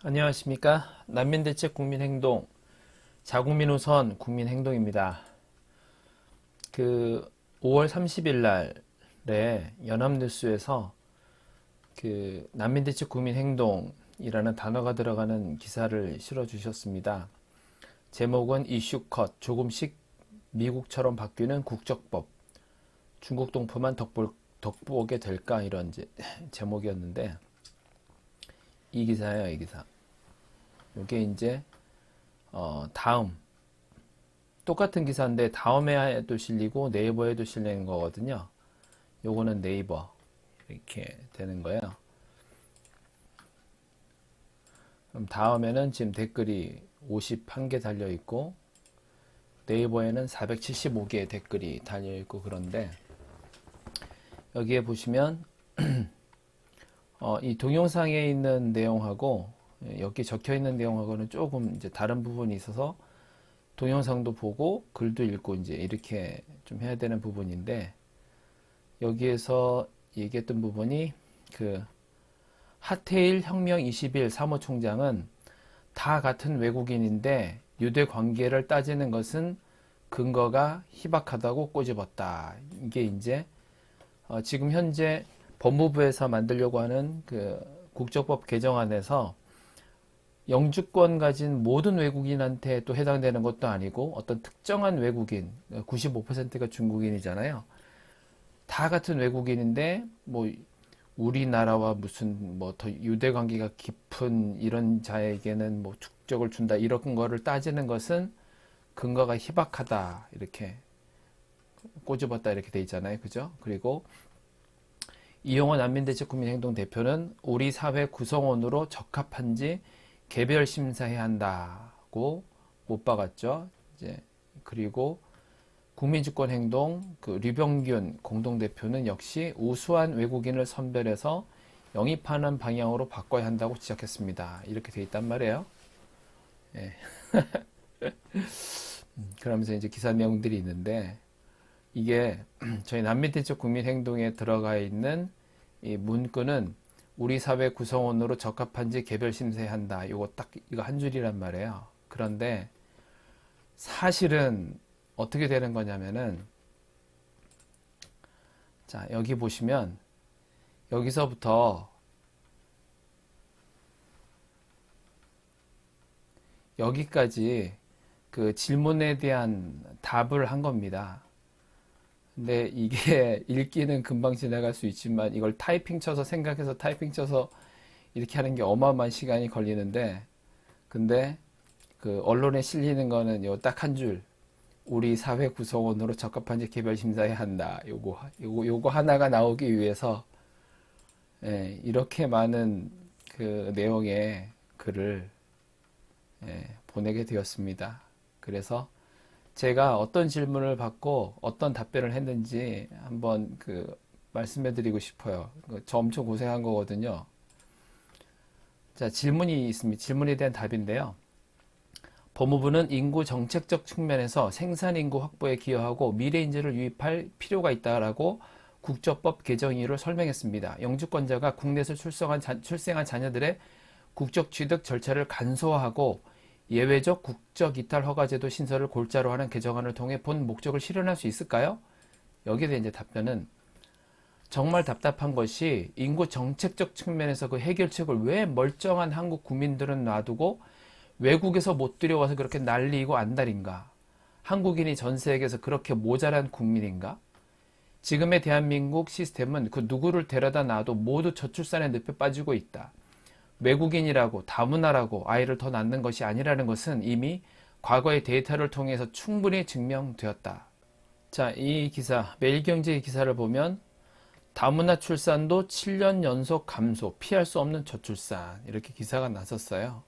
안녕하십니까. 난민대책 국민행동 자국민 우선 국민행동입니다. 그 5월 30일 날에 연합뉴스에서 그 난민대책 국민행동이라는 단어가 들어가는 기사를 실어 주셨습니다. 제목은 이슈컷 조금씩 미국처럼 바뀌는 국적법 중국 동포만 덕보게 될까 이런 제목이었는데 이 기사예요. 이 기사. 이게 이제 다음 똑같은 기사인데 다음에도 실리고 네이버에도 실리는 거거든요. 요거는 네이버 이렇게 되는 거예요. 그럼 다음에는 지금 댓글이 51개 달려 있고 네이버에는 475개의 댓글이 달려 있고 그런데 여기에 보시면 이 동영상에 있는 내용하고 여기 적혀 있는 내용하고는 조금 이제 다른 부분이 있어서 동영상도 보고 글도 읽고 이제 이렇게 좀 해야 되는 부분인데 여기에서 얘기했던 부분이 그 하테일 혁명 21 사무총장은 다 같은 외국인인데 유대 관계를 따지는 것은 근거가 희박하다고 꼬집었다. 이게 이제 지금 현재 법무부에서 만들려고 하는 그 국적법 개정안에서 영주권 가진 모든 외국인한테 또 해당되는 것도 아니고 어떤 특정한 외국인 95%가 중국인이잖아요. 다 같은 외국인인데 뭐 우리나라와 무슨 뭐 더 유대 관계가 깊은 이런 자에게는 뭐 국적을 준다 이런 거를 따지는 것은 근거가 희박하다 이렇게 꼬집었다 이렇게 돼 있잖아요. 그죠? 그리고 이용원 난민대책 국민행동 대표는 우리 사회 구성원으로 적합한지 개별 심사해야 한다고 못 박았죠. 이제 그리고 국민주권행동 그 류병균 공동대표는 역시 우수한 외국인을 선별해서 영입하는 방향으로 바꿔야 한다고 지적했습니다. 이렇게 돼 있단 말이에요. 예. 그러면서 이제 기사 내용들이 있는데 이게 저희 난민대책 국민행동에 들어가 있는 이 문구는 우리 사회 구성원으로 적합한지 개별 심사해야 한다. 이거 한 줄이란 말이에요. 그런데 사실은 어떻게 되는 거냐면은 자, 여기 보시면 여기서부터 여기까지 그 질문에 대한 답을 한 겁니다. 근데 이게 읽기는 금방 지나갈 수 있지만 이걸 타이핑 쳐서 생각해서 타이핑 쳐서 이렇게 하는 게 어마어마한 시간이 걸리는데 근데 그 언론에 실리는 거는 요 딱 한 줄. 우리 사회 구성원으로 적합한지 개별 심사해야 한다. 요거 하나가 나오기 위해서 이렇게 많은 그 내용의 글을 보내게 되었습니다. 그래서 제가 어떤 질문을 받고 어떤 답변을 했는지 한번 그 말씀해 드리고 싶어요. 저 엄청 고생한 거거든요. 자, 질문이 있습니다. 질문에 대한 답인데요. 법무부는 인구 정책적 측면에서 생산 인구 확보에 기여하고 미래 인재를 유입할 필요가 있다라고 국적법 개정 이유를 설명했습니다. 영주권자가 국내에서 출생한 자녀들의 국적 취득 절차를 간소화하고 예외적 국적 이탈 허가제도 신설을 골자로 하는 개정안을 통해 본 목적을 실현할 수 있을까요? 여기에 대한 이제 답변은 정말 답답한 것이 인구 정책적 측면에서 그 해결책을 왜 멀쩡한 한국 국민들은 놔두고 외국에서 못 들여와서 그렇게 난리고 안달인가? 한국인이 전 세계에서 그렇게 모자란 국민인가? 지금의 대한민국 시스템은 그 누구를 데려다 놔도 모두 저출산의 늪에 빠지고 있다. 외국인이라고 다문화라고 아이를 더 낳는 것이 아니라는 것은 이미 과거의 데이터를 통해서 충분히 증명되었다. 자, 이 기사, 매일경제 기사를 보면 다문화 출산도 7년 연속 감소, 피할 수 없는 저출산 이렇게 기사가 났었어요.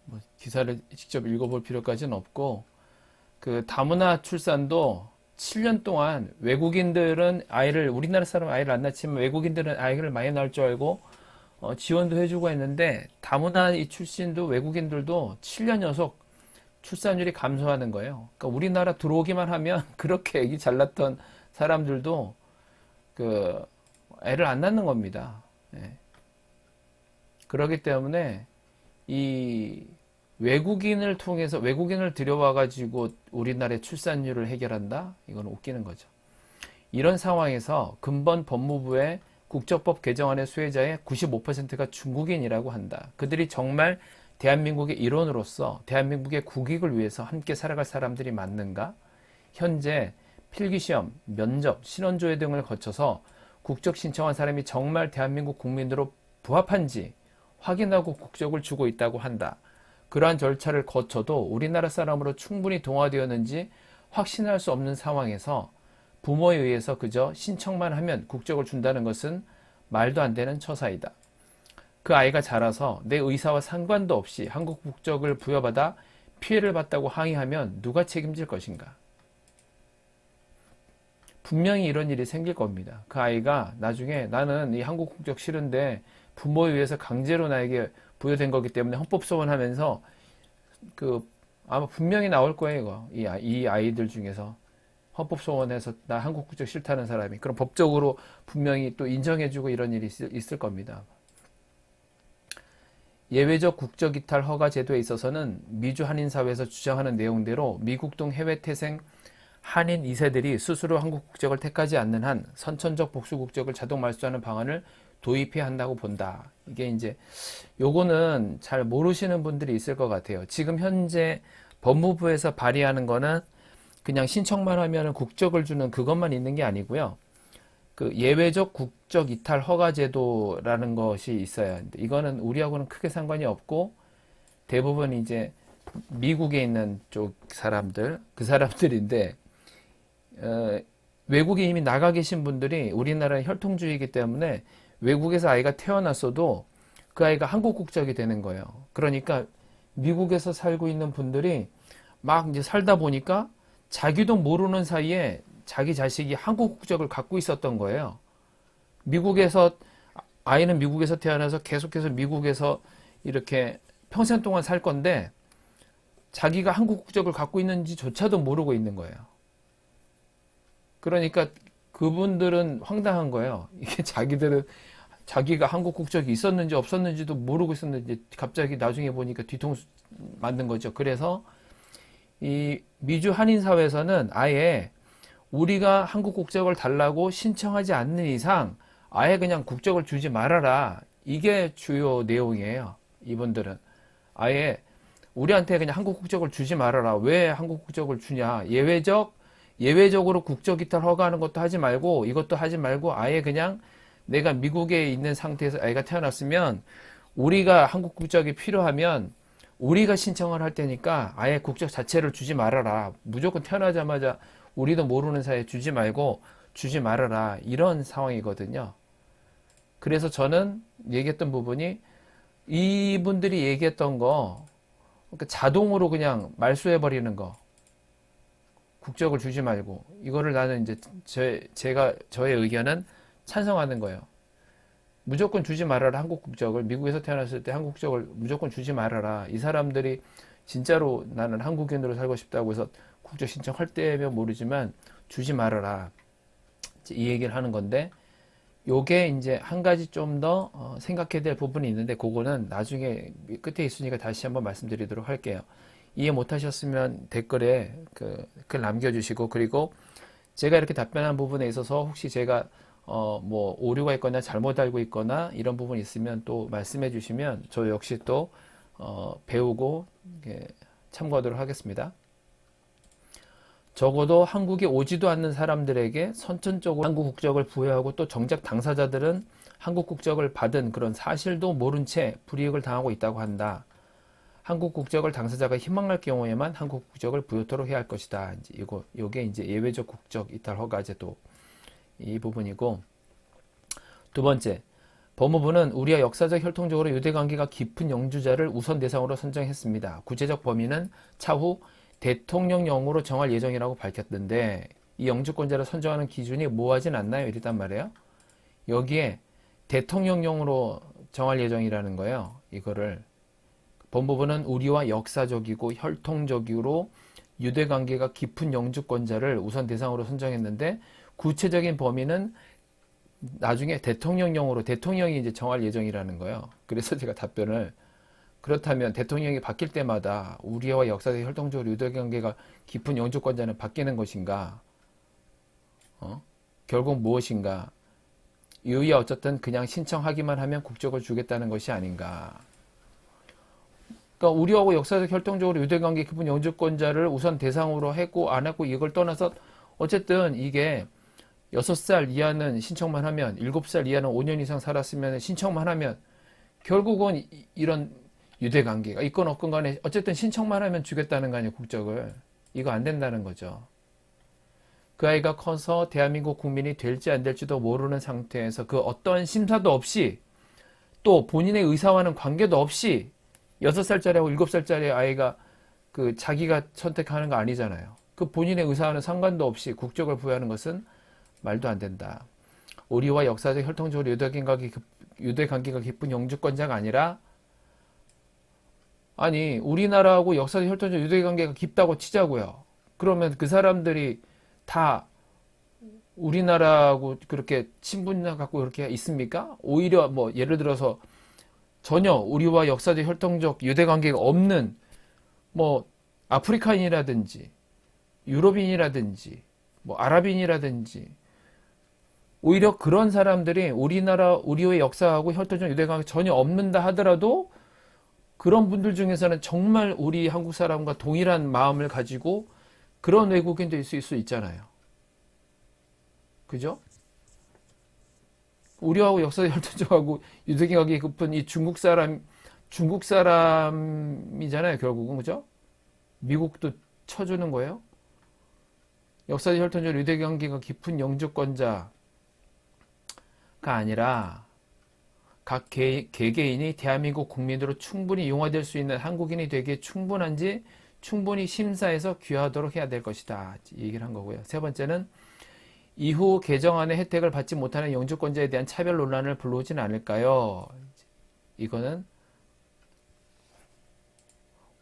뭐 기사를 직접 읽어볼 필요까지는 없고 그 다문화 출산도 7년 동안 외국인들은 우리나라 사람은 아이를 안 낳지만 외국인들은 아이를 많이 낳을 줄 알고 지원도 해주고 했는데 다문화 이 출신도 외국인들도 7년 연속 출산율이 감소하는 거예요. 그러니까 우리나라 들어오기만 하면 그렇게 애기 잘 낳던 사람들도 그 애를 안 낳는 겁니다. 예. 그렇기 때문에 이 외국인을 통해서 외국인을 들여와 가지고 우리나라의 출산율을 해결한다? 이건 웃기는 거죠. 이런 상황에서 근본 법무부의 국적법 개정안의 수혜자의 95%가 중국인이라고 한다. 그들이 정말 대한민국의 일원으로서 대한민국의 국익을 위해서 함께 살아갈 사람들이 맞는가? 현재 필기시험, 면접, 신원조회 등을 거쳐서 국적 신청한 사람이 정말 대한민국 국민으로 부합한지 확인하고 국적을 주고 있다고 한다. 그러한 절차를 거쳐도 우리나라 사람으로 충분히 동화되었는지 확신할 수 없는 상황에서 부모에 의해서 그저 신청만 하면 국적을 준다는 것은 말도 안 되는 처사이다. 그 아이가 자라서 내 의사와 상관도 없이 한국 국적을 부여받아 피해를 봤다고 항의하면 누가 책임질 것인가? 분명히 이런 일이 생길 겁니다. 그 아이가 나중에 나는 이 한국 국적 싫은데 부모에 의해서 강제로 나에게 부여된 거기 때문에 헌법소원하면서 아마 분명히 나올 거예요. 이 아이들 중에서 헌법소원해서 나 한국 국적 싫다는 사람이 그럼 법적으로 분명히 또 인정해주고 이런 일이 있을 겁니다. 예외적 국적 이탈 허가 제도에 있어서는 미주 한인사회에서 주장하는 내용대로 미국 등 해외 태생 한인 2세들이 스스로 한국 국적을 택하지 않는 한 선천적 복수 국적을 자동 말소하는 방안을 도입해야 한다고 본다. 이게 이제 요거는 잘 모르시는 분들이 있을 것 같아요. 지금 현재 법무부에서 발의하는 거는 그냥 신청만 하면 국적을 주는 그것만 있는 게 아니고요. 그 예외적 국적 이탈 허가 제도라는 것이 있어요. 이거는 우리하고는 크게 상관이 없고 대부분 이제 미국에 있는 쪽 사람들, 그 사람들인데 외국에 이미 나가 계신 분들이 우리나라는 혈통주의이기 때문에 외국에서 아이가 태어났어도 그 아이가 한국 국적이 되는 거예요. 그러니까 미국에서 살고 있는 분들이 막 이제 살다 보니까 자기도 모르는 사이에 자기 자식이 한국 국적을 갖고 있었던 거예요. 아이는 미국에서 태어나서 계속해서 미국에서 이렇게 평생 동안 살 건데 자기가 한국 국적을 갖고 있는지조차도 모르고 있는 거예요. 그러니까 그분들은 황당한 거예요. 이게 자기가 한국 국적이 있었는지 없었는지도 모르고 있었는지 갑자기 나중에 보니까 뒤통수 맞는 거죠. 그래서 이 미주 한인사회에서는 아예 우리가 한국 국적을 달라고 신청하지 않는 이상 아예 그냥 국적을 주지 말아라. 이게 주요 내용이에요. 이분들은 아예 우리한테 그냥 한국 국적을 주지 말아라. 왜 한국 국적을 주냐? 예외적으로 국적 이탈 허가하는 것도 하지 말고 이것도 하지 말고 아예 그냥 내가 미국에 있는 상태에서 아이가 태어났으면 우리가 한국 국적이 필요하면 우리가 신청을 할 테니까 아예 국적 자체를 주지 말아라. 무조건 태어나자마자 우리도 모르는 사이에 주지 말아라. 이런 상황이거든요. 그래서 저는 얘기했던 부분이 이분들이 얘기했던 거 그러니까 자동으로 그냥 말소해버리는 거. 국적을 주지 말고 이거를 나는 이제 저의 의견은 찬성하는 거예요. 무조건 주지 말아라. 한국 국적을 미국에서 태어났을 때 한국 국적을 무조건 주지 말아라. 이 사람들이 진짜로 나는 한국인으로 살고 싶다고 해서 국적 신청할 때면 모르지만 주지 말아라. 이 얘기를 하는 건데 요게 이제 한 가지 좀 더 생각해야 될 부분이 있는데 그거는 나중에 끝에 있으니까 다시 한번 말씀드리도록 할게요. 이해 못하셨으면 댓글에 글 남겨주시고 그리고 제가 이렇게 답변한 부분에 있어서 혹시 제가 뭐 오류가 있거나 잘못 알고 있거나 이런 부분이 있으면 또 말씀해 주시면 저 역시 또 배우고 참고하도록 하겠습니다. 적어도 한국에 오지도 않는 사람들에게 선천적으로 한국 국적을 부여하고 또 정작 당사자들은 한국 국적을 받은 그런 사실도 모른 채 불이익을 당하고 있다고 한다. 한국 국적을 당사자가 희망할 경우에만 한국 국적을 부여토록 해야 할 것이다. 요게 이제 예외적 국적 이탈 허가 제도 이 부분이고 두 번째, 법무부는 우리와 역사적 혈통적으로 유대 관계가 깊은 영주자를 우선 대상으로 선정했습니다. 구체적 범위는 차후 대통령령으로 정할 예정이라고 밝혔는데 이 영주권자를 선정하는 기준이 모호하진 않나요? 이랬단 말이에요. 여기에 대통령령으로 정할 예정이라는 거예요. 이거를 법무부는 우리와 역사적이고 혈통적으로 유대관계가 깊은 영주권자를 우선 대상으로 선정했는데 구체적인 범위는 나중에 대통령령으로 대통령이 이제 정할 예정이라는 거예요. 그래서 제가 답변을 그렇다면 대통령이 바뀔 때마다 우리와 역사적 혈통적으로 유대관계가 깊은 영주권자는 바뀌는 것인가? 결국 무엇인가? 이유야 어쨌든 그냥 신청하기만 하면 국적을 주겠다는 것이 아닌가? 그러니까 우리하고 역사적 혈통적으로 유대관계 깊은 영주권자를 우선 대상으로 했고 안 했고 이걸 떠나서 어쨌든 이게 6살 이하는 신청만 하면 7살 이하는 5년 이상 살았으면 신청만 하면 결국은 이런 유대관계가 있건 없건 간에 어쨌든 신청만 하면 주겠다는 거 아니에요, 국적을. 이거 안 된다는 거죠. 그 아이가 커서 대한민국 국민이 될지 안 될지도 모르는 상태에서 그 어떤 심사도 없이 또 본인의 의사와는 관계도 없이 6살짜리하고 7살짜리 아이가 그 자기가 선택하는 거 아니잖아요. 그 본인의 의사와는 상관도 없이 국적을 부여하는 것은 말도 안 된다. 우리와 역사적 혈통적으로 유대관계가 깊은 영주권자가 아니라 아니 우리나라하고 역사적 혈통적 유대관계가 깊다고 치자고요. 그러면 그 사람들이 다 우리나라하고 그렇게 친분을 갖고 그렇게 있습니까? 오히려 뭐 예를 들어서 전혀 우리와 역사적 혈통적 유대관계가 없는 뭐 아프리카인이라든지 유럽인이라든지 뭐 아랍인이라든지 오히려 그런 사람들이 우리의 역사하고 혈통적 유대관계가 전혀 없는다 하더라도 그런 분들 중에서는 정말 우리 한국 사람과 동일한 마음을 가지고 그런 외국인도 있을 수 있잖아요. 그죠? 우리하고 역사적 혈통적하고 유대관계 깊은 이 중국 사람이잖아요, 결국은. 그죠? 미국도 쳐주는 거예요. 역사적 혈통적 유대관계가 깊은 영주권자가 아니라 각 개개인이 대한민국 국민으로 충분히 용화될 수 있는 한국인이 되기에 충분한지 충분히 심사해서 귀화하도록 해야 될 것이다. 이 얘기를 한 거고요. 세 번째는 이후 개정안의 혜택을 받지 못하는 영주권자에 대한 차별 논란을 불러오진 않을까요? 이거는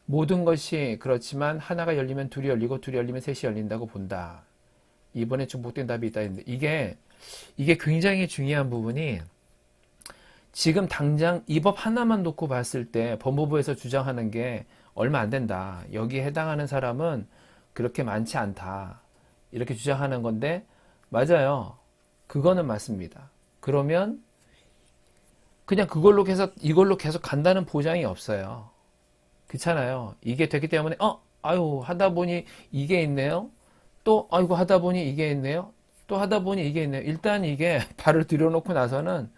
모든 것이 그렇지만 하나가 열리면 둘이 열리고 둘이 열리면 셋이 열린다고 본다. 이번에 중복된 답이 있다 했는데 이게 굉장히 중요한 부분이 지금 당장 이 법 하나만 놓고 봤을 때 법무부에서 주장하는 게 얼마 안 된다. 여기에 해당하는 사람은 그렇게 많지 않다. 이렇게 주장하는 건데 맞아요. 그거는 맞습니다. 그러면 그냥 이걸로 계속 간다는 보장이 없어요. 그렇잖아요. 이게 됐기 때문에 아유 하다 보니 이게 있네요. 또 아이고 하다 보니 이게 있네요. 또 하다 보니 이게 있네요. 일단 이게 발을 들여놓고 나서는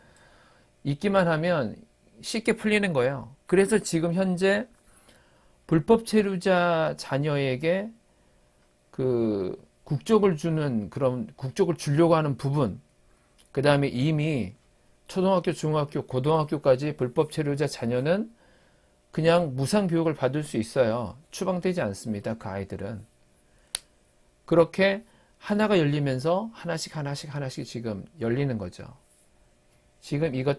있기만 하면 쉽게 풀리는 거예요. 그래서 지금 현재 불법 체류자 자녀에게 그 국적을 주려고 하는 부분, 그 다음에 이미 초등학교, 중학교, 고등학교까지 불법 체류자 자녀는 그냥 무상 교육을 받을 수 있어요. 추방되지 않습니다. 그 아이들은. 그렇게 하나가 열리면서 하나씩 지금 열리는 거죠. 지금 이거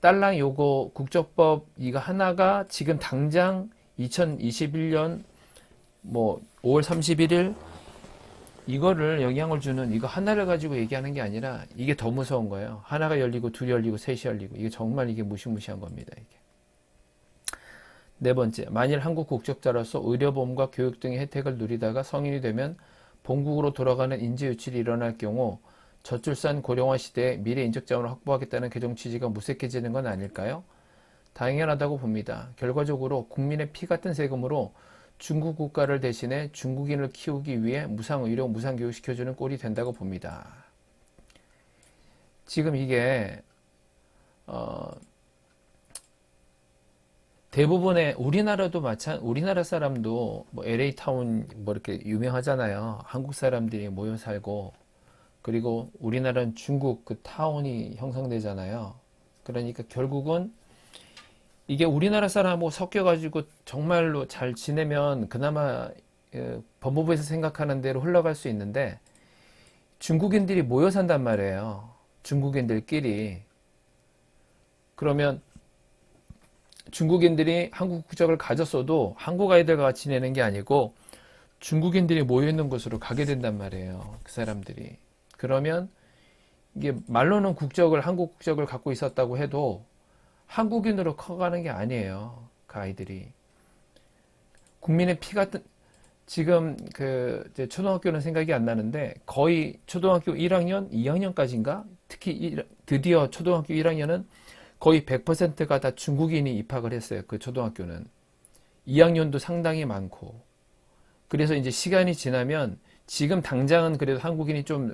딸랑 요거 국적법 이거 하나가 지금 당장 2021년 뭐 5월 31일 이거를 영향을 주는 이거 하나를 가지고 얘기하는 게 아니라 이게 더 무서운 거예요. 하나가 열리고 둘이 열리고 셋이 열리고 이게 정말 이게 무시무시한 겁니다. 이게. 네 번째, 만일 한국 국적자로서 의료보험과 교육 등의 혜택을 누리다가 성인이 되면 본국으로 돌아가는 인재 유출이 일어날 경우 저출산 고령화 시대에 미래 인적 자원을 확보하겠다는 개정 취지가 무색해지는 건 아닐까요? 당연하다고 봅니다. 결과적으로 국민의 피 같은 세금으로 중국 국가를 대신해 중국인을 키우기 위해 무상의료, 무상교육 시켜주는 꼴이 된다고 봅니다. 지금 이게 대부분의 우리나라 사람도 뭐 LA 타운 뭐 이렇게 유명하잖아요. 한국 사람들이 모여 살고 그리고 우리나라는 중국 그 타운이 형성되잖아요. 그러니까 결국은 이게 우리나라 사람하고 섞여가지고 정말로 잘 지내면 그나마 법무부에서 생각하는 대로 흘러갈 수 있는데 중국인들이 모여 산단 말이에요. 중국인들끼리. 그러면 중국인들이 한국 국적을 가졌어도 한국 아이들과 지내는 게 아니고 중국인들이 모여 있는 곳으로 가게 된단 말이에요. 그 사람들이. 그러면 이게 말로는 한국 국적을 갖고 있었다고 해도 한국인으로 커가는 게 아니에요. 그 아이들이. 국민의 피 같은, 지금 이제 초등학교는 생각이 안 나는데 거의 초등학교 1학년, 2학년까지인가? 특히 드디어 초등학교 1학년은 거의 100%가 다 중국인이 입학을 했어요. 그 초등학교는. 2학년도 상당히 많고. 그래서 이제 시간이 지나면 지금 당장은 그래도 한국인이 좀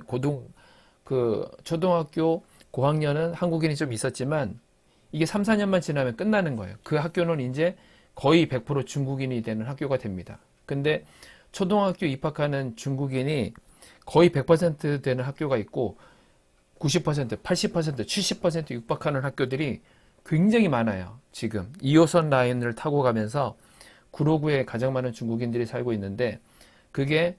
초등학교 고학년은 한국인이 좀 있었지만 이게 3, 4년만 지나면 끝나는 거예요. 그 학교는 이제 거의 100% 중국인이 되는 학교가 됩니다. 근데 초등학교 입학하는 중국인이 거의 100% 되는 학교가 있고 90%, 80%, 70% 육박하는 학교들이 굉장히 많아요. 지금 2호선 라인을 타고 가면서 구로구에 가장 많은 중국인들이 살고 있는데 그게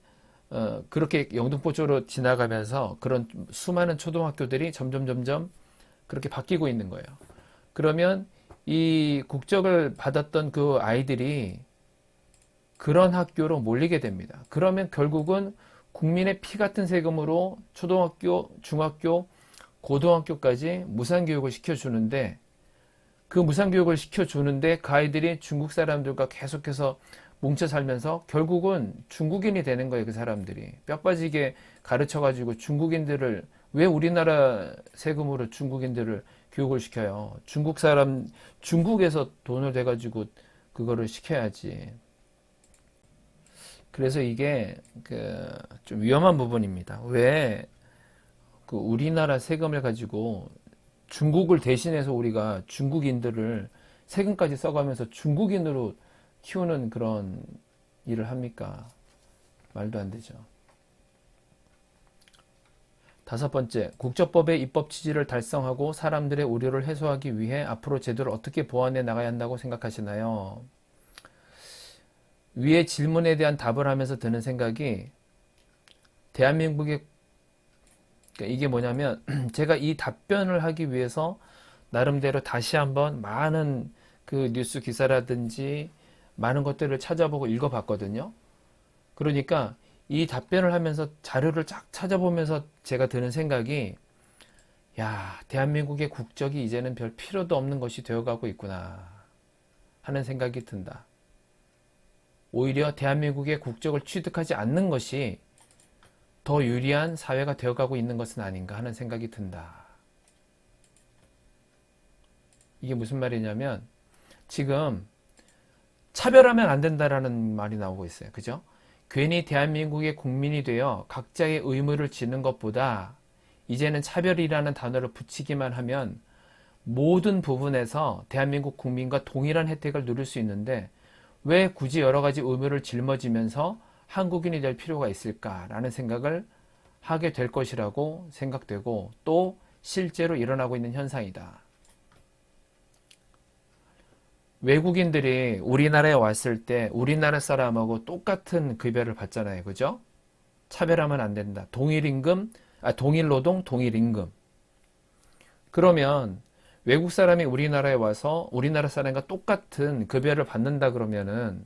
그렇게 영등포 쪽으로 지나가면서 그런 수많은 초등학교들이 점점 그렇게 바뀌고 있는 거예요. 그러면 이 국적을 받았던 그 아이들이 그런 학교로 몰리게 됩니다. 그러면 결국은 국민의 피 같은 세금으로 초등학교, 중학교, 고등학교까지 무상교육을 시켜주는데 그 무상교육을 시켜주는데 그 아이들이 중국 사람들과 계속해서 뭉쳐 살면서 결국은 중국인이 되는 거예요. 그 사람들이 뼈 빠지게 가르쳐가지고 중국인들을 왜 우리나라 세금으로 중국인들을 교육을 시켜요? 중국에서 돈을 대가지고 그거를 시켜야지. 그래서 이게 좀 위험한 부분입니다. 왜 그 우리나라 세금을 가지고 중국을 대신해서 우리가 중국인들을 세금까지 써가면서 중국인으로 키우는 그런 일을 합니까? 말도 안 되죠. 5번째, 국적법의 입법 취지를 달성하고 사람들의 우려를 해소하기 위해 앞으로 제도를 어떻게 보완해 나가야 한다고 생각하시나요? 위의 질문에 대한 답을 하면서 드는 생각이 대한민국의 이게 뭐냐면 제가 이 답변을 하기 위해서 나름대로 다시 한번 많은 그 뉴스 기사라든지 많은 것들을 찾아보고 읽어봤거든요. 그러니까 이 답변을 하면서 자료를 쫙 찾아보면서 제가 드는 생각이 야, 대한민국의 국적이 이제는 별 필요도 없는 것이 되어가고 있구나 하는 생각이 든다. 오히려 대한민국의 국적을 취득하지 않는 것이 더 유리한 사회가 되어가고 있는 것은 아닌가 하는 생각이 든다. 이게 무슨 말이냐면 지금 차별하면 안 된다라는 말이 나오고 있어요. 그죠? 괜히 대한민국의 국민이 되어 각자의 의무를 지는 것보다 이제는 차별이라는 단어를 붙이기만 하면 모든 부분에서 대한민국 국민과 동일한 혜택을 누릴 수 있는데 왜 굳이 여러 가지 의무를 짊어지면서 한국인이 될 필요가 있을까라는 생각을 하게 될 것이라고 생각되고 또 실제로 일어나고 있는 현상이다. 외국인들이 우리나라에 왔을 때 우리나라 사람하고 똑같은 급여를 받잖아요. 그죠? 차별하면 안 된다. 동일노동, 동일임금. 그러면 외국 사람이 우리나라에 와서 우리나라 사람과 똑같은 급여를 받는다 그러면은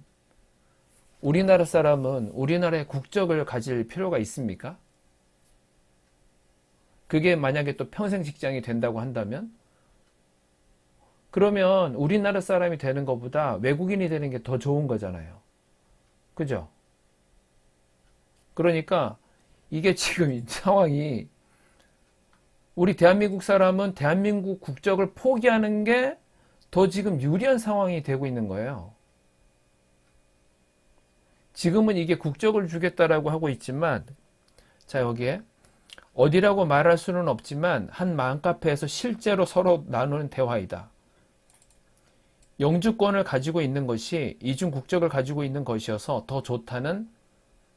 우리나라 사람은 우리나라의 국적을 가질 필요가 있습니까? 그게 만약에 또 평생 직장이 된다고 한다면 그러면 우리나라 사람이 되는 것보다 외국인이 되는 게 더 좋은 거잖아요. 그죠? 그러니까 이게 지금 이 상황이 우리 대한민국 사람은 대한민국 국적을 포기하는 게 더 지금 유리한 상황이 되고 있는 거예요. 지금은 이게 국적을 주겠다라고 하고 있지만 자 여기에 어디라고 말할 수는 없지만 한 맘카페에서 실제로 서로 나누는 대화이다. 영주권을 가지고 있는 것이 이중 국적을 가지고 있는 것이어서 더 좋다는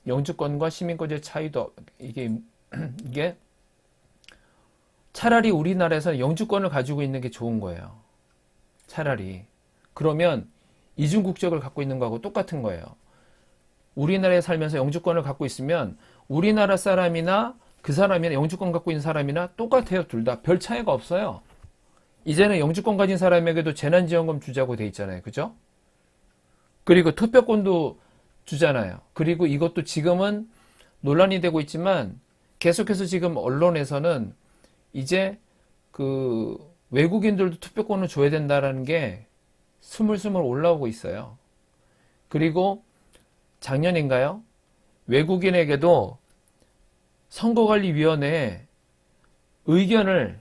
영주권과 시민권의 차이도 이게 차라리 우리나라에서 영주권을 가지고 있는 게 좋은 거예요. 차라리. 그러면 이중 국적을 갖고 있는 거하고 똑같은 거예요. 우리나라에 살면서 영주권을 갖고 있으면 우리나라 사람이나 그 사람이나 영주권 갖고 있는 사람이나 똑같아요. 둘 다. 별 차이가 없어요. 이제는 영주권 가진 사람에게도 재난지원금 주자고 돼 있잖아요. 그죠? 그리고 투표권도 주잖아요. 그리고 이것도 지금은 논란이 되고 있지만 계속해서 지금 언론에서는 이제 그 외국인들도 투표권을 줘야 된다라는 게 스물스물 올라오고 있어요. 그리고 작년인가요? 외국인에게도 선거관리위원회에 의견을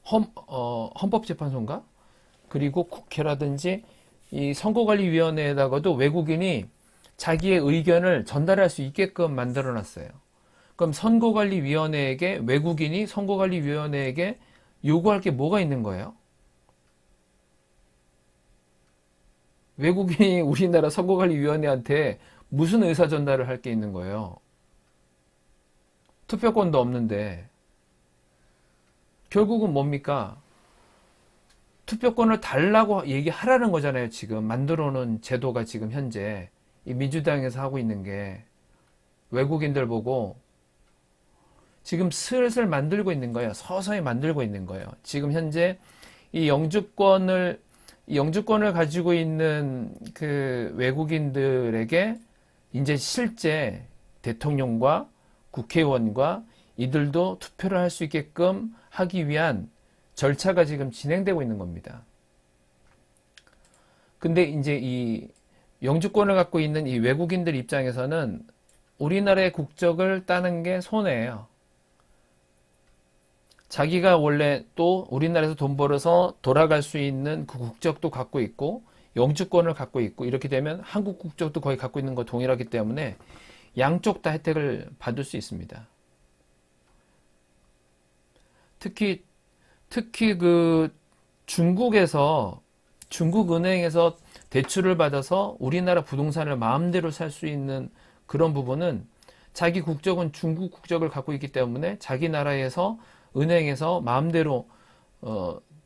헌법재판소인가? 그리고 국회라든지 이 선거관리위원회에다가도 외국인이 자기의 의견을 전달할 수 있게끔 만들어 놨어요. 그럼 선거관리위원회에게 외국인이 선거관리위원회에게 요구할 게 뭐가 있는 거예요? 외국인이 우리나라 선거관리위원회한테 무슨 의사 전달을 할 게 있는 거예요? 투표권도 없는데 결국은 뭡니까? 투표권을 달라고 얘기하라는 거잖아요. 지금 만들어 놓은 제도가 지금 현재 이 민주당에서 하고 있는 게 외국인들 보고 지금 슬슬 만들고 있는 거예요. 서서히 만들고 있는 거예요. 지금 현재 이 영주권을 가지고 있는 그 외국인들에게 이제 실제 대통령과 국회의원과 이들도 투표를 할 수 있게끔 하기 위한 절차가 지금 진행되고 있는 겁니다. 근데 이제 이 영주권을 갖고 있는 이 외국인들 입장에서는 우리나라의 국적을 따는 게 손해예요. 자기가 원래 또 우리나라에서 돈 벌어서 돌아갈 수 있는 그 국적도 갖고 있고 영주권을 갖고 있고 이렇게 되면 한국 국적도 거의 갖고 있는 거 동일하기 때문에 양쪽 다 혜택을 받을 수 있습니다. 특히 그 중국은행에서 대출을 받아서 우리나라 부동산을 마음대로 살 수 있는 그런 부분은 자기 국적은 중국 국적을 갖고 있기 때문에 자기 나라에서 은행에서 마음대로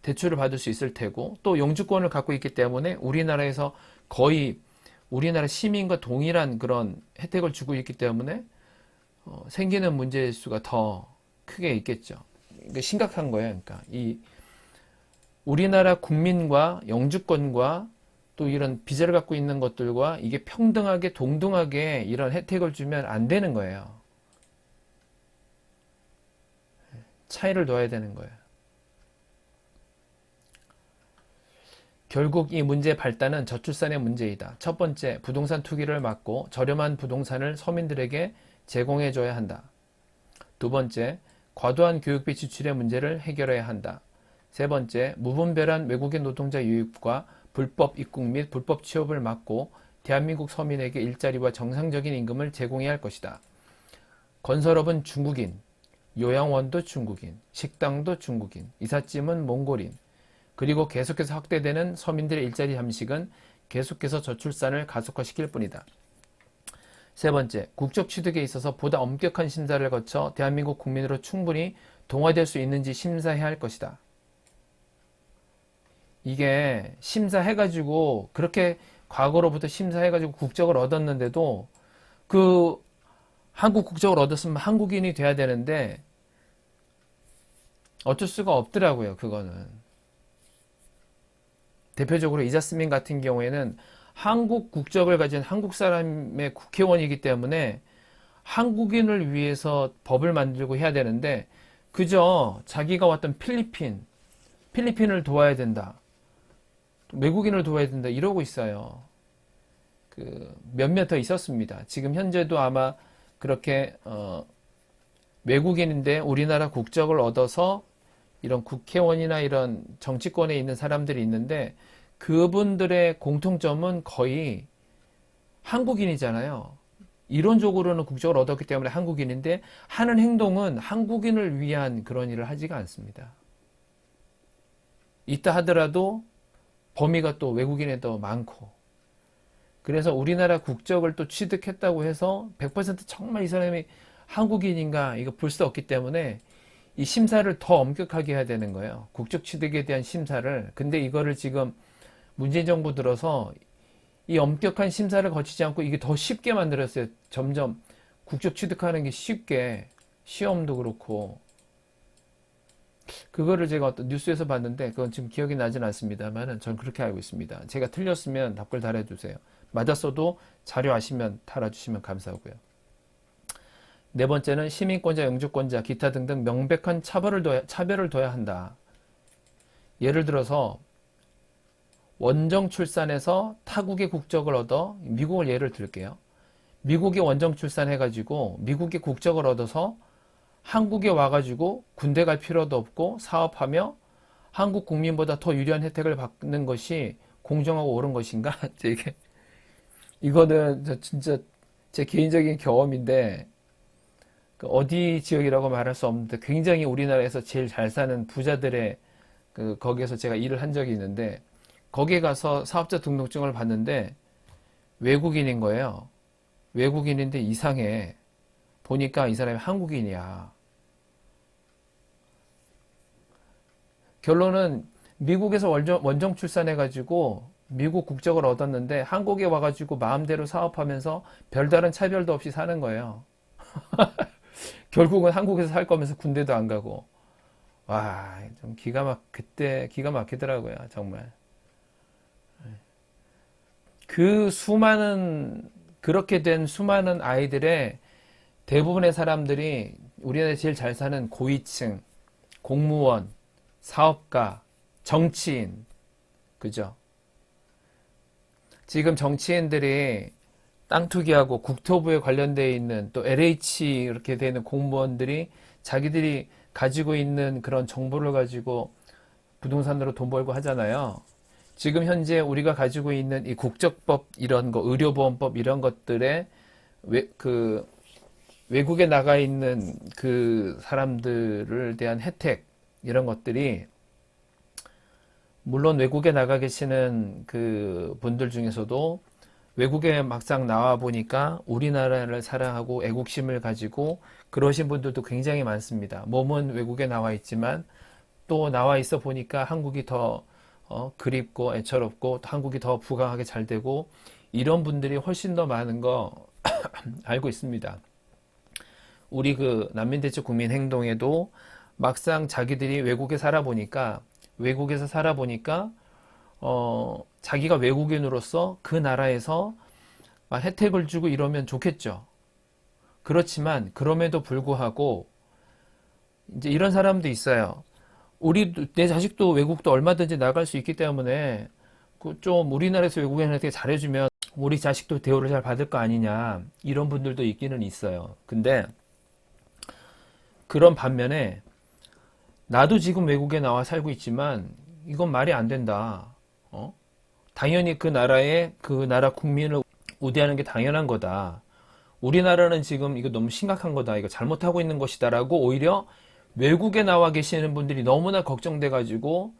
대출을 받을 수 있을 테고 또 영주권을 갖고 있기 때문에 우리나라에서 거의 우리나라 시민과 동일한 그런 혜택을 주고 있기 때문에 생기는 문제의 수가 더 크게 있겠죠. 그러니까 심각한 거예요. 그러니까 이 우리나라 국민과 영주권과 또 이런 비자를 갖고 있는 것들과 이게 평등하게 동등하게 이런 혜택을 주면 안 되는 거예요. 차이를 둬야 되는 거예요. 결국 이 문제의 발단은 저출산의 문제이다. 첫 번째, 부동산 투기를 막고 저렴한 부동산을 서민들에게 제공해줘야 한다. 두 번째, 과도한 교육비 지출의 문제를 해결해야 한다. 세 번째, 무분별한 외국인 노동자 유입과 불법 입국 및 불법 취업을 막고 대한민국 서민에게 일자리와 정상적인 임금을 제공해야 할 것이다. 건설업은 중국인, 요양원도 중국인, 식당도 중국인, 이삿짐은 몽골인, 그리고 계속해서 확대되는 서민들의 일자리 잠식은 계속해서 저출산을 가속화시킬 뿐이다. 세 번째, 국적 취득에 있어서 보다 엄격한 심사를 거쳐 대한민국 국민으로 충분히 동화될 수 있는지 심사해야 할 것이다. 이게 심사해가지고 그렇게 과거로부터 심사해가지고 국적을 얻었는데도 그 한국 국적을 얻었으면 한국인이 돼야 되는데 어쩔 수가 없더라고요. 그거는. 대표적으로 이자스민 같은 경우에는 한국 국적을 가진 한국 사람의 국회의원이기 때문에 한국인을 위해서 법을 만들고 해야 되는데 그저 자기가 왔던 필리핀을 도와야 된다. 외국인을 도와야 된다. 이러고 있어요. 그 몇몇 더 있었습니다. 지금 현재도 아마 그렇게 외국인인데 우리나라 국적을 얻어서 이런 국회의원이나 이런 정치권에 있는 사람들이 있는데 그분들의 공통점은 거의 한국인이잖아요. 이론적으로는 국적을 얻었기 때문에 한국인인데 하는 행동은 한국인을 위한 그런 일을 하지가 않습니다. 있다 하더라도 범위가 또 외국인에 더 많고 그래서 우리나라 국적을 또 취득했다고 해서 100% 정말 이 사람이 한국인인가 이거 볼 수 없기 때문에 이 심사를 더 엄격하게 해야 되는 거예요. 국적 취득에 대한 심사를. 근데 이거를 지금 문재인 정부 들어서 이 엄격한 심사를 거치지 않고 이게 더 쉽게 만들었어요. 점점 국적 취득하는 게 쉽게 시험도 그렇고 그거를 제가 어떤 뉴스에서 봤는데 그건 지금 기억이 나진 않습니다만은 전 그렇게 알고 있습니다. 제가 틀렸으면 답글 달아주세요. 맞았어도 자료 아시면 달아주시면 감사하고요. 네 번째는 시민권자, 영주권자, 기타 등등 명백한 차별을 둬야 한다. 예를 들어서 원정 출산해서 타국의 국적을 얻어, 미국을 예를 들게요. 미국에 원정 출산해가지고 미국의 국적을 얻어서 한국에 와가지고 군대 갈 필요도 없고 사업하며 한국 국민보다 더 유리한 혜택을 받는 것이 공정하고 옳은 것인가? 이거는 진짜 제 개인적인 경험인데, 그 어디 지역이라고 말할 수 없는데 굉장히 우리나라에서 제일 잘 사는 부자들의 거기에서 제가 일을 한 적이 있는데, 거기에 가서 사업자 등록증을 봤는데 외국인인 거예요. 외국인인데 이상해. 보니까 이 사람이 한국인이야. 결론은 미국에서 원정 출산해가지고 미국 국적을 얻었는데 한국에 와가지고 마음대로 사업하면서 별다른 차별도 없이 사는 거예요. 결국은 한국에서 살 거면서 군대도 안 가고. 와, 좀 그때 기가 막히더라고요, 정말. 그렇게 된 수많은 아이들의 대부분의 사람들이 우리나라에 제일 잘 사는 고위층, 공무원, 사업가, 정치인, 그죠? 지금 정치인들이 땅 투기하고 국토부에 관련되어 있는 또 LH 이렇게 되는 공무원들이 자기들이 가지고 있는 그런 정보를 가지고 부동산으로 돈 벌고 하잖아요. 지금 현재 우리가 가지고 있는 이 국적법 이런 거, 의료보험법 이런 것들에 외국에 나가 있는 그 사람들을 대한 혜택 이런 것들이, 물론 외국에 나가 계시는 그 분들 중에서도 외국에 막상 나와 보니까 우리나라를 사랑하고 애국심을 가지고 그러신 분들도 굉장히 많습니다. 몸은 외국에 나와 있지만 또 나와 있어 보니까 한국이 더 그립고 애처롭고 한국이 더 부강하게 잘 되고 이런 분들이 훨씬 더 많은 거 알고 있습니다. 우리 그 난민대책 국민행동에도 막상 자기들이 외국에서 살아보니까 자기가 외국인으로서 그 나라에서 막 혜택을 주고 이러면 좋겠죠. 그렇지만 그럼에도 불구하고 이제 이런 사람도 있어요. 내 자식도 외국도 얼마든지 나갈 수 있기 때문에 좀 우리나라에서 외국인한테 잘해주면 우리 자식도 대우를 잘 받을 거 아니냐, 이런 분들도 있기는 있어요. 근데 그런 반면에 나도 지금 외국에 나와 살고 있지만 이건 말이 안 된다. 당연히 그 나라 국민을 우대하는 게 당연한 거다. 우리나라는 지금 이거 너무 심각한 거다. 이거 잘못하고 있는 것이다라고 오히려 외국에 나와 계시는 분들이 너무나 걱정돼 가지고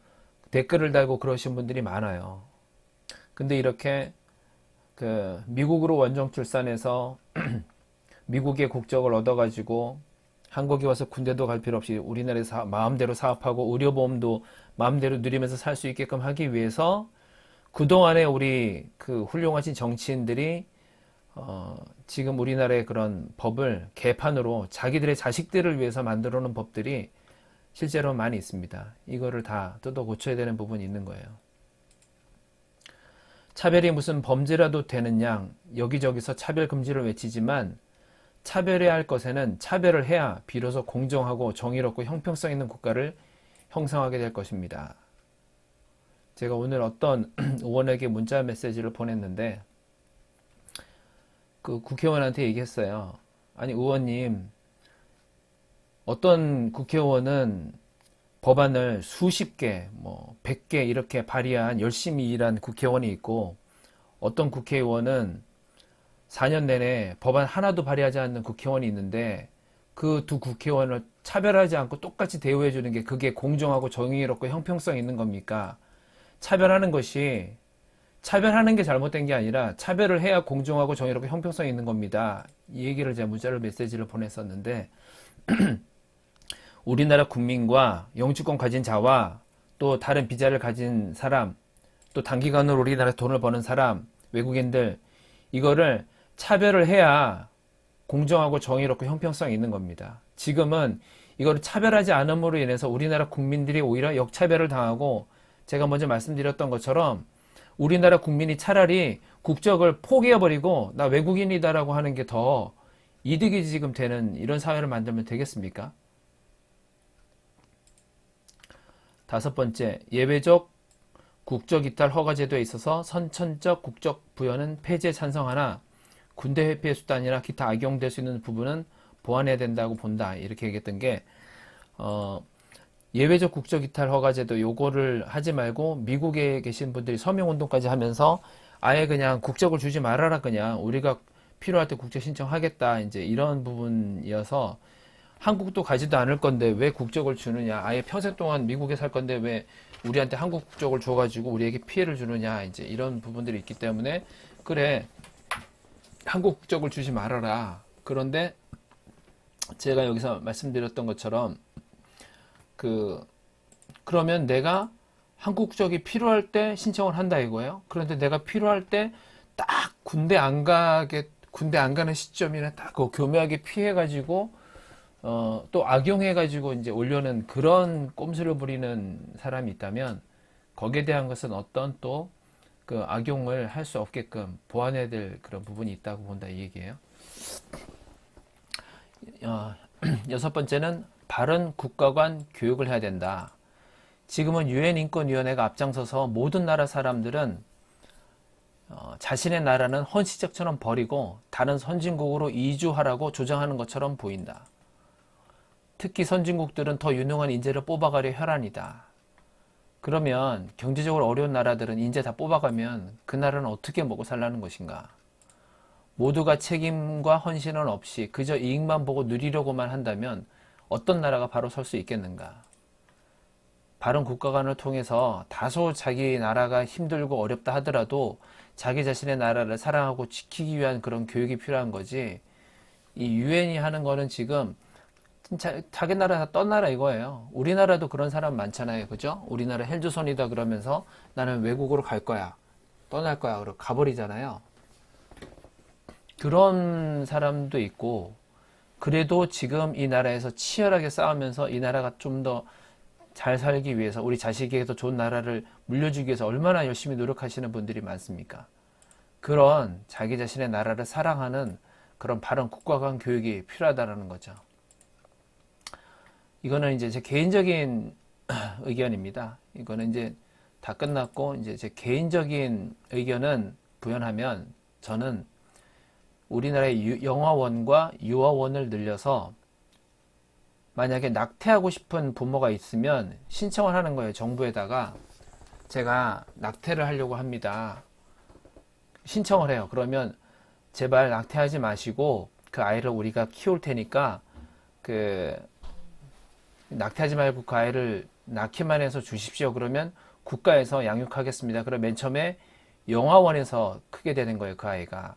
댓글을 달고 그러신 분들이 많아요. 근데 이렇게 그 미국으로 원정 출산해서 미국의 국적을 얻어 가지고 한국에 와서 군대도 갈 필요 없이 우리나라에서 마음대로 사업하고 의료보험도 마음대로 누리면서 살 수 있게끔 하기 위해서 그동안에 우리 그 훌륭하신 정치인들이 지금 우리나라의 그런 법을 개판으로 자기들의 자식들을 위해서 만들어 놓은 법들이 실제로 많이 있습니다. 이거를 다 뜯어 고쳐야 되는 부분이 있는 거예요. 차별이 무슨 범죄라도 되는 양 여기저기서 차별 금지를 외치지만 차별해야 할 것에는 차별을 해야 비로소 공정하고 정의롭고 형평성 있는 국가를 형성하게 될 것입니다. 제가 오늘 어떤 의원에게 문자 메시지를 보냈는데 그 국회의원한테 얘기했어요. 아니 의원님, 어떤 국회의원은 법안을 수십 개, 뭐 100개 이렇게 발의한 열심히 일한 국회의원이 있고 어떤 국회의원은 4년 내내 법안 하나도 발의하지 않는 국회의원이 있는데 그 두 국회의원을 차별하지 않고 똑같이 대우해 주는 게 그게 공정하고 정의롭고 형평성 있는 겁니까? 차별하는 게 잘못된 게 아니라 차별을 해야 공정하고 정의롭고 형평성 있는 겁니다. 이 얘기를 제가 문자로 메시지를 보냈었는데 우리나라 국민과 영주권 가진 자와 또 다른 비자를 가진 사람, 또 단기간으로 우리나라에 돈을 버는 사람, 외국인들, 이거를 차별을 해야 공정하고 정의롭고 형평성이 있는 겁니다. 지금은 이거를 차별하지 않음으로 인해서 우리나라 국민들이 오히려 역차별을 당하고, 제가 먼저 말씀드렸던 것처럼 우리나라 국민이 차라리 국적을 포기해버리고 나 외국인이다라고 하는 게 더 이득이 지금 되는 이런 사회를 만들면 되겠습니까? 다섯 번째, 예외적 국적 이탈 허가 제도에 있어서 선천적 국적 부여는 폐지에 찬성하나 군대 회피의 수단이나 기타 악용될 수 있는 부분은 보완해야 된다고 본다. 이렇게 얘기했던 게 예외적 국적 이탈 허가 제도 요거를 하지 말고 미국에 계신 분들이 서명 운동까지 하면서 아예 그냥 국적을 주지 말아라, 그냥 우리가 필요할 때 국적 신청하겠다, 이제 이런 부분이어서 한국도 가지도 않을 건데 왜 국적을 주느냐, 아예 평생 동안 미국에 살 건데 왜 우리한테 한국 국적을 줘가지고 우리에게 피해를 주느냐, 이제 이런 부분들이 있기 때문에 그래, 한국 국적을 주지 말아라. 그런데 제가 여기서 말씀드렸던 것처럼 그러면 내가 한국 국적이 필요할 때 신청을 한다 이거예요. 그런데 내가 필요할 때 딱 군대 안 가는 시점이나 딱 그 교묘하게 피해가지고 또 악용해가지고 이제 올려는 그런 꼼수를 부리는 사람이 있다면 거기에 대한 것은 어떤 또 그 악용을 할 수 없게끔 보완해야 될 그런 부분이 있다고 본다 이 얘기예요. 여섯 번째는 바른 국가관 교육을 해야 된다. 지금은 유엔 인권위원회가 앞장서서 모든 나라 사람들은 자신의 나라는 헌시적처럼 버리고 다른 선진국으로 이주하라고 조장하는 것처럼 보인다. 특히 선진국들은 더 유능한 인재를 뽑아가려 혈안이다. 그러면 경제적으로 어려운 나라들은 인재 다 뽑아가면 그 나라는 어떻게 먹고 살라는 것인가? 모두가 책임과 헌신은 없이 그저 이익만 보고 누리려고만 한다면 어떤 나라가 바로 설 수 있겠는가? 바른 국가관을 통해서 다소 자기 나라가 힘들고 어렵다 하더라도 자기 자신의 나라를 사랑하고 지키기 위한 그런 교육이 필요한 거지. 이 유엔이 하는 거는 지금 자기 나라 다 떠나라 이거예요. 우리나라도 그런 사람 많잖아요. 그죠? 우리나라 헬조선이다 그러면서 나는 외국으로 갈 거야. 떠날 거야. 그러고 가버리잖아요. 그런 사람도 있고, 그래도 지금 이 나라에서 치열하게 싸우면서 이 나라가 좀 더 잘 살기 위해서 우리 자식에게 더 좋은 나라를 물려주기 위해서 얼마나 열심히 노력하시는 분들이 많습니까? 그런 자기 자신의 나라를 사랑하는 그런 바른 국가관 교육이 필요하다는 거죠. 이거는 이제 제 개인적인 의견입니다. 이거는 이제 다 끝났고, 이제 제 개인적인 의견은 부연하면 저는 우리나라의 영어원과 유아원을 늘려서 만약에 낙태하고 싶은 부모가 있으면 신청을 하는 거예요. 정부에다가 제가 낙태를 하려고 합니다. 신청을 해요. 그러면 제발 낙태하지 마시고 그 아이를 우리가 키울 테니까 낙태하지 말고 그 아이를 낳기만 해서 주십시오. 그러면 국가에서 양육하겠습니다. 그럼 맨 처음에 영아원에서 크게 되는 거예요. 그 아이가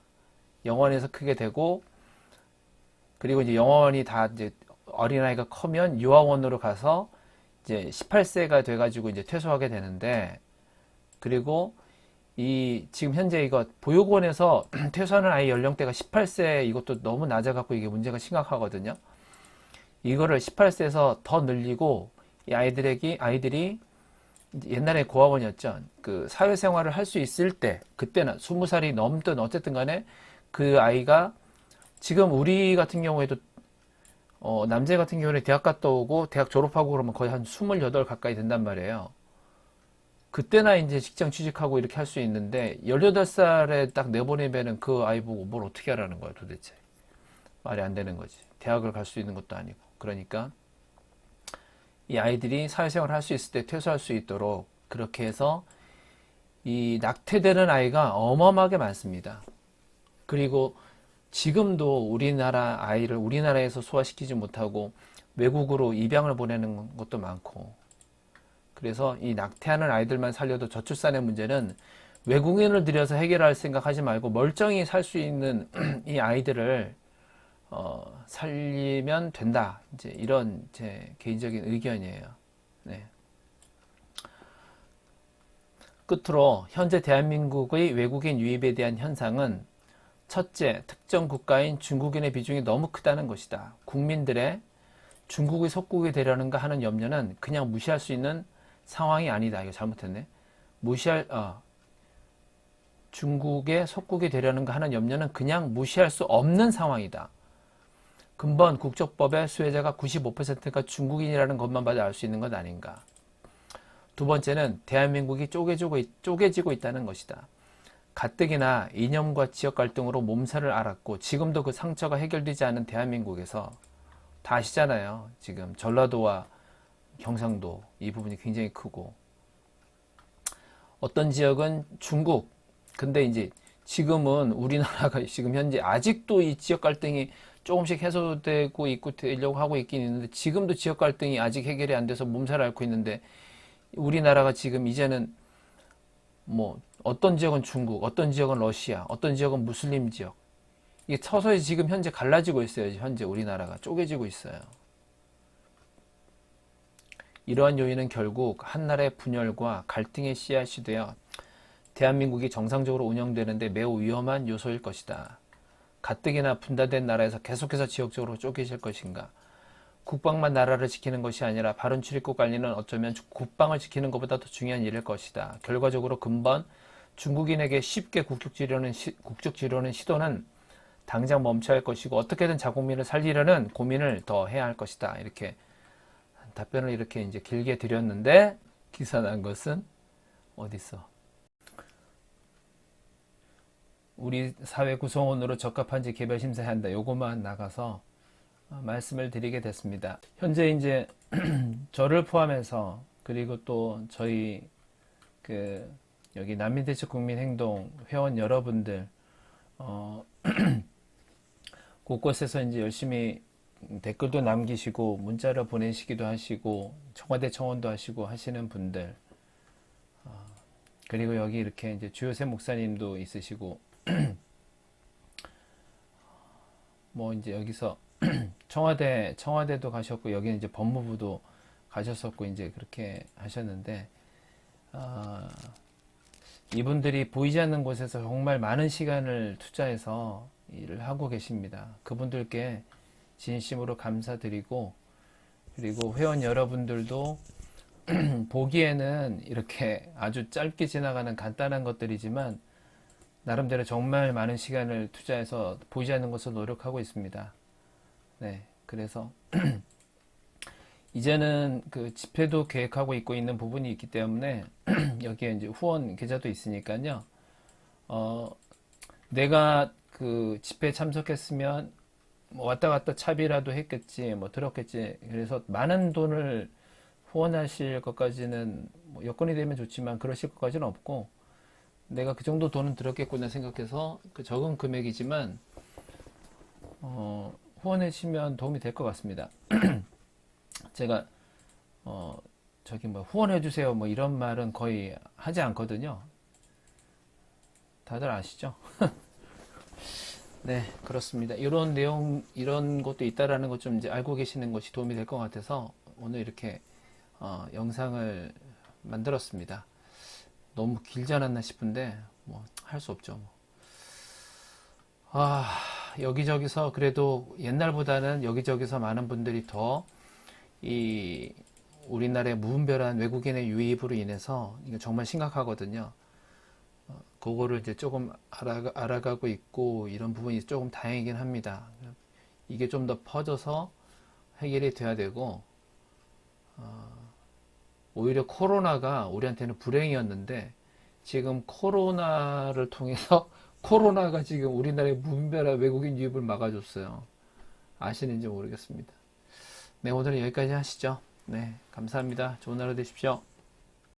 영아원에서 크게 되고, 그리고 이제 영아원이 다 이제 어린아이가 커면 유아원으로 가서 이제 18세가 돼가지고 이제 퇴소하게 되는데, 그리고 지금 현재 이거 보육원에서 퇴소하는 아이 연령대가 18세, 이것도 너무 낮아갖고 이게 문제가 심각하거든요. 이거를 18세에서 더 늘리고 이 아이들이 옛날에 고아원이었죠. 그 사회생활을 할 수 있을 때, 그때는 20살이 넘든 어쨌든 간에 그 아이가 지금 우리 같은 경우에도 남자 같은 경우는 대학 갔다 오고 대학 졸업하고 그러면 거의 한 28 가까이 된단 말이에요. 그때나 이제 직장 취직하고 이렇게 할 수 있는데 18살에 딱 내보내면은 그 아이 보고 뭘 어떻게 하라는 거야 도대체. 말이 안 되는 거지. 대학을 갈 수 있는 것도 아니고. 그러니까 이 아이들이 사회생활을 할 수 있을 때 퇴소할 수 있도록 그렇게 해서 이 낙태되는 아이가 어마어마하게 많습니다. 그리고 지금도 우리나라 아이를 우리나라에서 소화시키지 못하고 외국으로 입양을 보내는 것도 많고, 그래서 이 낙태하는 아이들만 살려도 저출산의 문제는 외국인을 들여서 해결할 생각하지 말고 멀쩡히 살 수 있는 이 아이들을 살리면 된다. 이제 이런 제 개인적인 의견이에요. 네. 끝으로 현재 대한민국의 외국인 유입에 대한 현상은 첫째, 특정 국가인 중국인의 비중이 너무 크다는 것이다. 국민들의 중국의 속국이 되려는가 하는 염려는 그냥 무시할 수 있는 상황이 아니다. 이거 잘못했네. 중국의 속국이 되려는가 하는 염려는 그냥 무시할 수 없는 상황이다. 근본 국적법의 수혜자가 95%가 중국인이라는 것만 봐도 알 수 있는 것 아닌가. 두 번째는 대한민국이 쪼개지고 있다는 것이다. 가뜩이나 이념과 지역 갈등으로 몸살을 앓았고 지금도 그 상처가 해결되지 않은 대한민국에서 다 아시잖아요. 지금 전라도와 경상도 이 부분이 굉장히 크고 어떤 지역은 중국. 근데 이제 지금은 우리나라가 지금 현재 아직도 이 지역 갈등이 조금씩 해소되고 있고 되려고 하고 있긴 있는데 지금도 지역 갈등이 아직 해결이 안 돼서 몸살을 앓고 있는데 우리나라가 지금 이제는 뭐 어떤 지역은 중국, 어떤 지역은 러시아, 어떤 지역은 무슬림 지역 이게 서서히 지금 현재 갈라지고 있어요. 현재 우리나라가 쪼개지고 있어요. 이러한 요인은 결국 한나라의 분열과 갈등의 씨앗이 되어 대한민국이 정상적으로 운영되는데 매우 위험한 요소일 것이다. 가뜩이나 분단된 나라에서 계속해서 지역적으로 쪼개질 것인가? 국방만 나라를 지키는 것이 아니라 바른 출입국 관리는 어쩌면 국방을 지키는 것보다 더 중요한 일일 것이다. 결과적으로 근본 중국인에게 쉽게 국적 지려는 시도는 당장 멈춰야 할 것이고 어떻게든 자국민을 살리려는 고민을 더 해야 할 것이다. 이렇게 답변을 이렇게 이제 길게 드렸는데 기사 난 것은 어디 있어? 우리 사회 구성원으로 적합한지 개별 심사해야 한다. 요것만 나가서 말씀을 드리게 됐습니다. 현재 이제 저를 포함해서 그리고 또 저희 그 여기 난민대책국민행동 회원 여러분들 곳곳에서 이제 열심히 댓글도 남기시고 문자를 보내시기도 하시고 청와대 청원도 하시고 하시는 분들 그리고 여기 이렇게 이제 주요세 목사님도 있으시고 뭐 이제 여기서 청와대도 가셨고 여기는 이제 법무부도 가셨었고 이제 그렇게 하셨는데 이분들이 보이지 않는 곳에서 정말 많은 시간을 투자해서 일을 하고 계십니다. 그분들께 진심으로 감사드리고 그리고 회원 여러분들도 보기에는 이렇게 아주 짧게 지나가는 간단한 것들이지만 나름대로 정말 많은 시간을 투자해서 보이지 않는 것을 노력하고 있습니다. 네, 그래서 이제는 그 집회도 계획하고 있는 부분이 있기 때문에 여기에 이제 후원 계좌도 있으니까요. 내가 그 집회에 참석했으면 뭐 왔다 갔다 차비라도 했겠지, 뭐 들었겠지. 그래서 많은 돈을 후원하실 것까지는 뭐 여건이 되면 좋지만 그러실 것까지는 없고 내가 그 정도 돈은 들었겠구나 생각해서 그 적은 금액이지만 후원해 주시면 도움이 될 것 같습니다. 제가 저기 뭐 후원해 주세요 뭐 이런 말은 거의 하지 않거든요. 다들 아시죠? 네, 그렇습니다. 이런 내용, 이런 것도 있다라는 것 좀 이제 알고 계시는 것이 도움이 될 것 같아서 오늘 이렇게 영상을 만들었습니다. 너무 길지 않았나 싶은데 뭐 할 수 없죠. 여기저기서 그래도 옛날보다는 여기저기서 많은 분들이 더 이 우리나라의 무분별한 외국인의 유입으로 인해서 이거 정말 심각하거든요. 그거를 이제 조금 알아가고 있고 이런 부분이 조금 다행이긴 합니다. 이게 좀 더 퍼져서 해결이 돼야 되고 오히려 코로나가 우리한테는 불행이었는데 지금 코로나를 통해서 코로나가 지금 우리나라의 무분별한 외국인 유입을 막아줬어요. 아시는지 모르겠습니다. 네, 오늘은 여기까지 하시죠. 네, 감사합니다. 좋은 하루 되십시오.